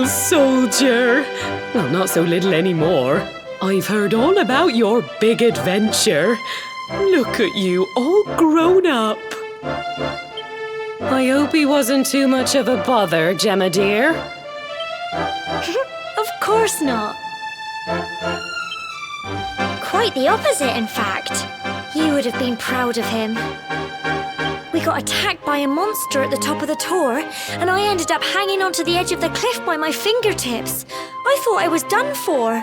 little soldier. Well, not so little anymore. I've heard all about your big adventure. Look at you, all grown up. I hope he wasn't too much of a bother, Gemma dear. Of course not. Quite the opposite, in fact. You would have been proud of him. We got attacked by a monster at the top of the tor, and I ended up hanging onto the edge of the cliff by my fingertips. I thought I was done for.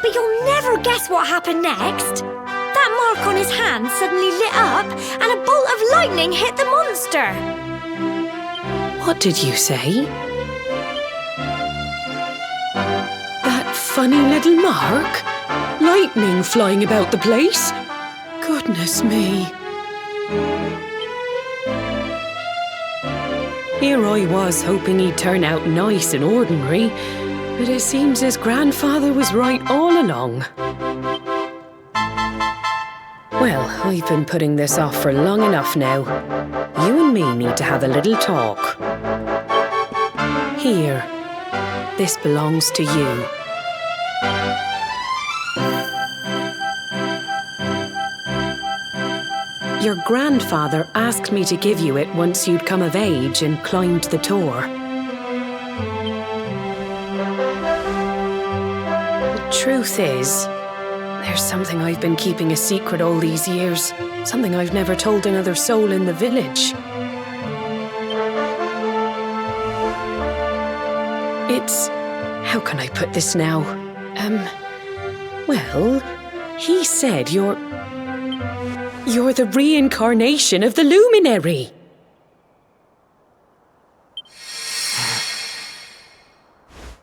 But you'll never guess what happened next. That mark on his hand suddenly lit up, and a bolt of lightning hit the monster. What did you say? That funny little mark? Lightning flying about the place? Goodness me. Here I was hoping he'd turn out nice and ordinary, but it seems his grandfather was right all along. Well, I've been putting this off for long enough now. You and me need to have a little talk. Here, this belongs to you. Your grandfather asked me to give you it once you'd come of age and climbed the tor. The truth is, there's something I've been keeping a secret all these years. Something I've never told another soul in the village. It's... how can I put this now? Well, he said you're the reincarnation of the luminary.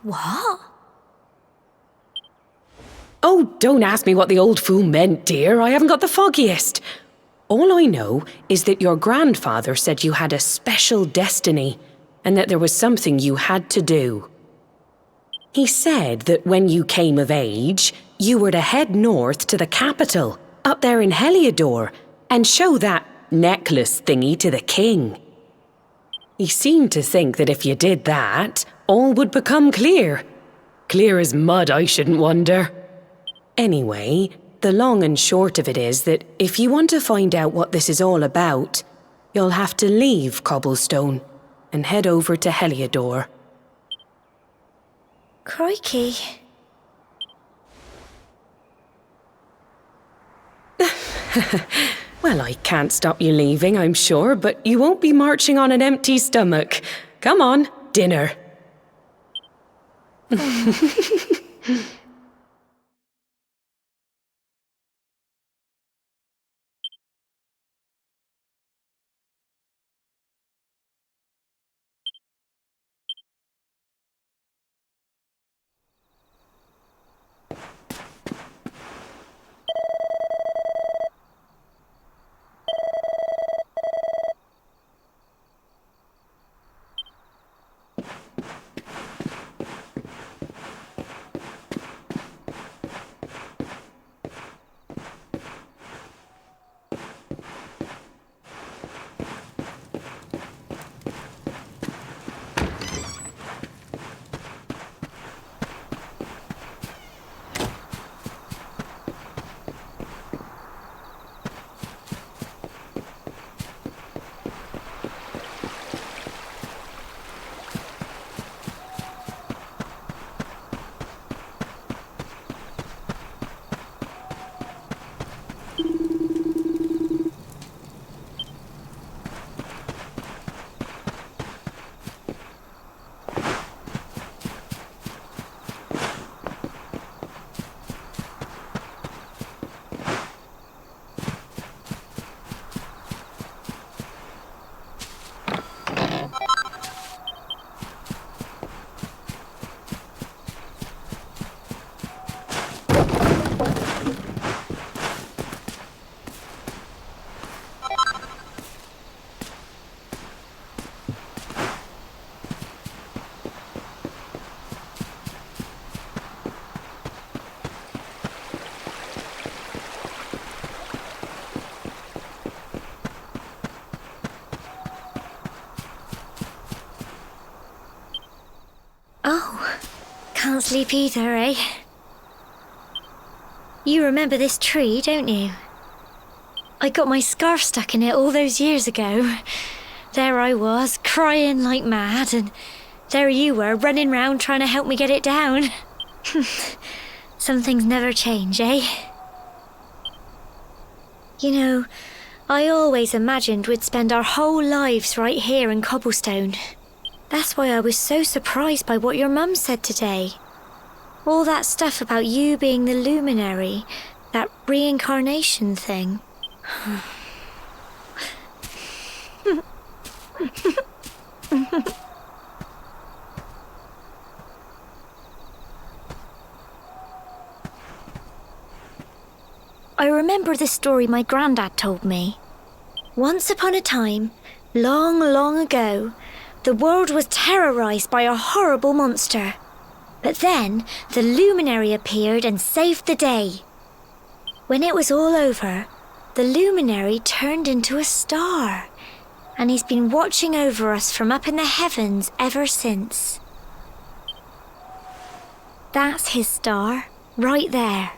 What? Oh, don't ask me what the old fool meant, dear. I haven't got the foggiest. All I know is that your grandfather said you had a special destiny and that there was something you had to do. He said that when you came of age, you were to head north to the capital, up there in Heliodor, and show that necklace thingy to the king. He seemed to think that if you did that, all would become clear. Clear as mud, I shouldn't wonder. Anyway, the long and short of it is that if you want to find out what this is all about, you'll have to leave Cobblestone and head over to Heliodor. Crikey. Well, I can't stop you leaving, I'm sure, but you won't be marching on an empty stomach. Come on, dinner. Can't sleep either, eh? You remember this tree, don't you? I got my scarf stuck in it all those years ago. There I was, crying like mad, and there you were, running round trying to help me get it down. Some things never change, eh? You know, I always imagined we'd spend our whole lives right here in Cobblestone. That's why I was so surprised by what your mum said today. All that stuff about you being the luminary, that reincarnation thing. I remember the story my granddad told me. Once upon a time, long, long ago, the world was terrorized by a horrible monster. But then, the luminary appeared and saved the day. When it was all over, the luminary turned into a star, and he's been watching over us from up in the heavens ever since. That's his star, right there.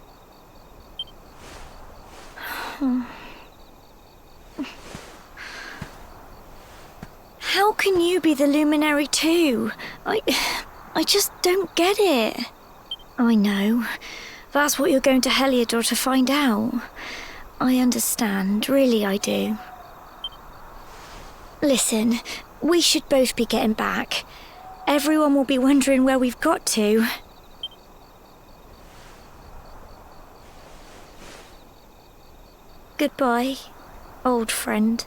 How can you be the luminary too? I just don't get it. I know. That's what you're going to Heliodor to find out. I understand, really I do. Listen, we should both be getting back. Everyone will be wondering where we've got to. Goodbye, old friend.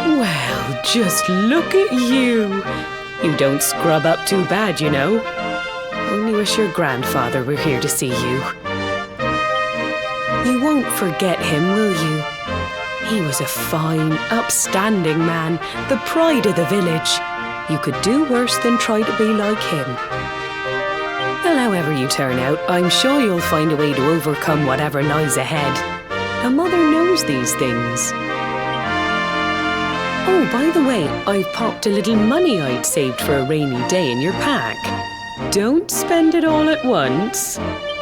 Well, just look at you. You don't scrub up too bad, you know. Only wish your grandfather were here to see you. You won't forget him, will you? He was a fine, upstanding man, the pride of the village. You could do worse than try to be like him. Well, however you turn out, I'm sure you'll find a way to overcome whatever lies ahead. A mother knows these things. Oh, by the way, I've popped a little money I'd saved for a rainy day in your pack. Don't spend it all at once.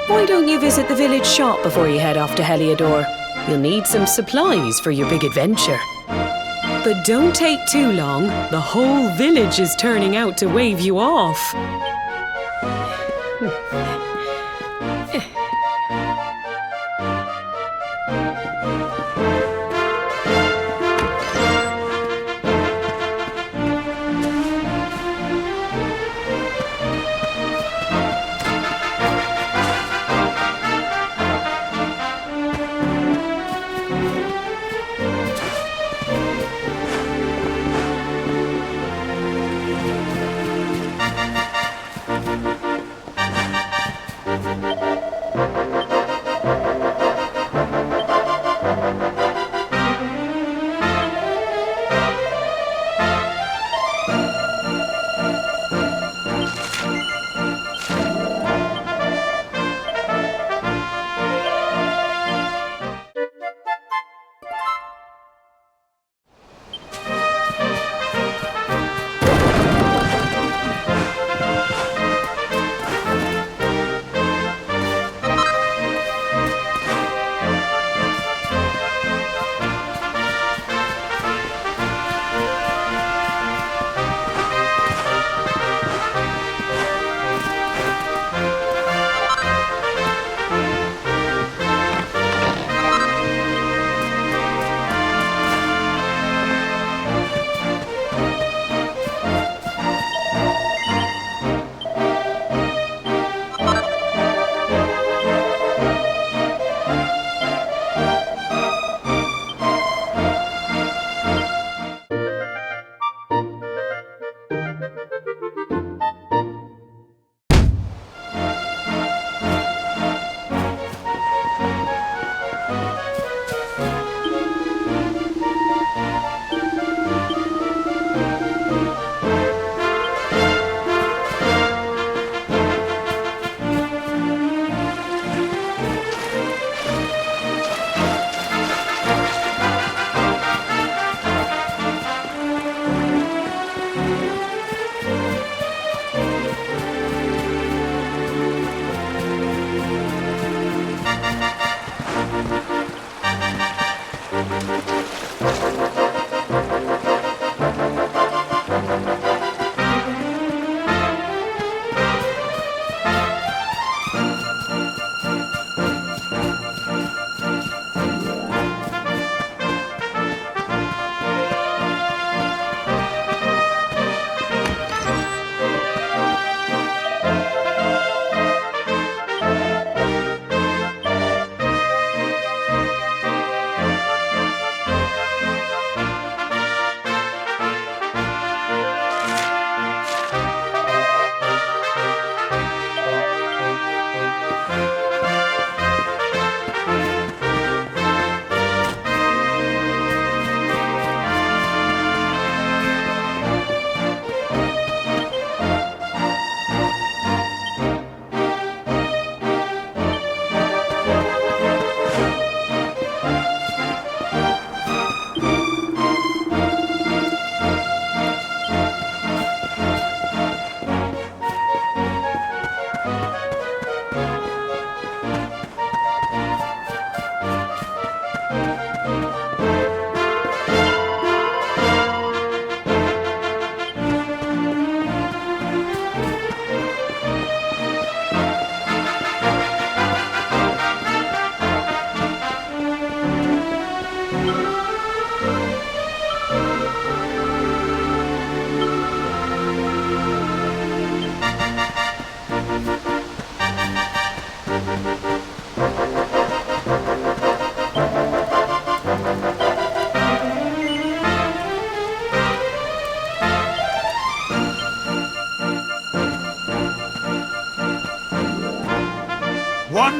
Why don't you visit the village shop before you head off to Heliodor? You'll need some supplies for your big adventure. But don't take too long. The whole village is turning out to wave you off.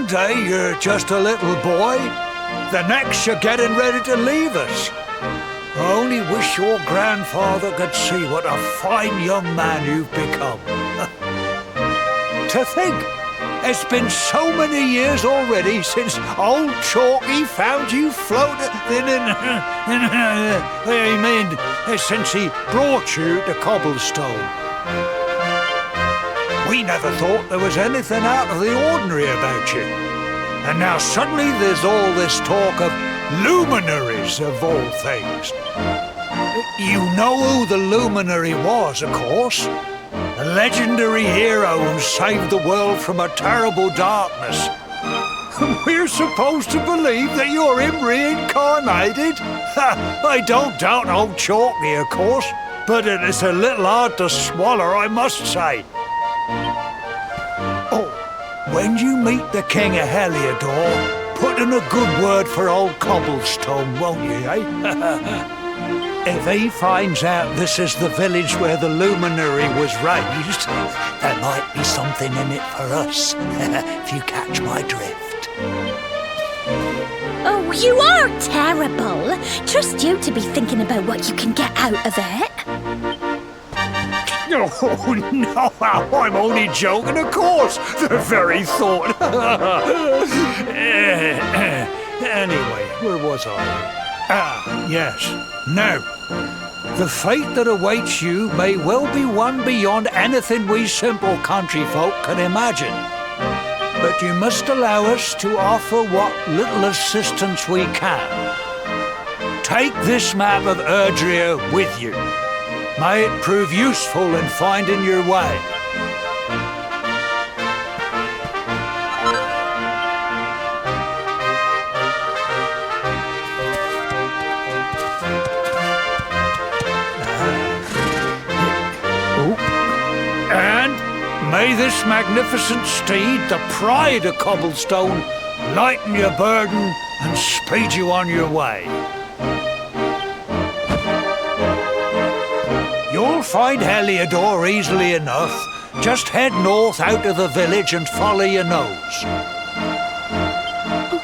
one day you're just a little boy, the next you're getting ready to leave us. I only wish your grandfather could see what a fine young man you've become. To think, it's been so many years already since old Chalky found you floating since he brought you to Cobblestone. We never thought there was anything out of the ordinary about you. And now suddenly there's all this talk of luminaries of all things. You know who the luminary was, of course. A legendary hero who saved the world from a terrible darkness. We're supposed to believe that you're him reincarnated? I don't doubt old Chalky, of course, but it is a little hard to swallow, I must say. Oh, when you meet the King of Heliodor, put in a good word for old Cobblestone, won't you, eh? If he finds out this is the village where the luminary was raised, there might be something in it for us, if you catch my drift. Oh, you are terrible. Trust you to be thinking about what you can get out of it. Oh, no, I'm only joking, of course. The very thought. Anyway, where was I? Ah, yes. Now, the fate that awaits you may well be one beyond anything we simple country folk can imagine. But you must allow us to offer what little assistance we can. Take this map of Erdrea with you. May it prove useful in finding your way. May this magnificent steed, the pride of Cobblestone, lighten your burden and speed you on your way. You'll find Heliodor easily enough. Just head north out of the village and follow your nose. Oh,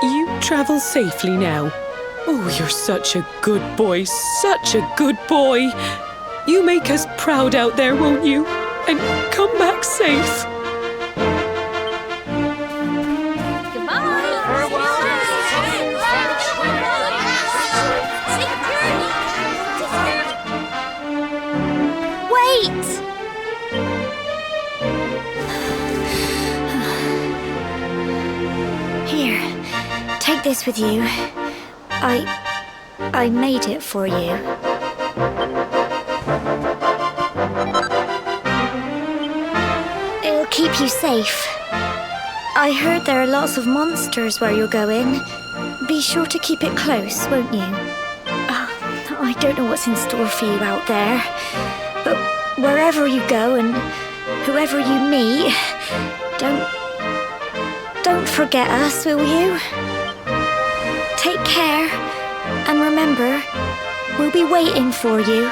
you travel safely now. Oh, you're such a good boy, such a good boy. You make us proud out there, won't you? And come back safe. Wait! Here, take this with you. I made it for you. It'll keep you safe. I heard there are lots of monsters where you're going. Be sure to keep it close, won't you? I don't know what's in store for you out there, but wherever you go and whoever you meet, don't forget us, will you? Take care, and remember, we'll be waiting for you.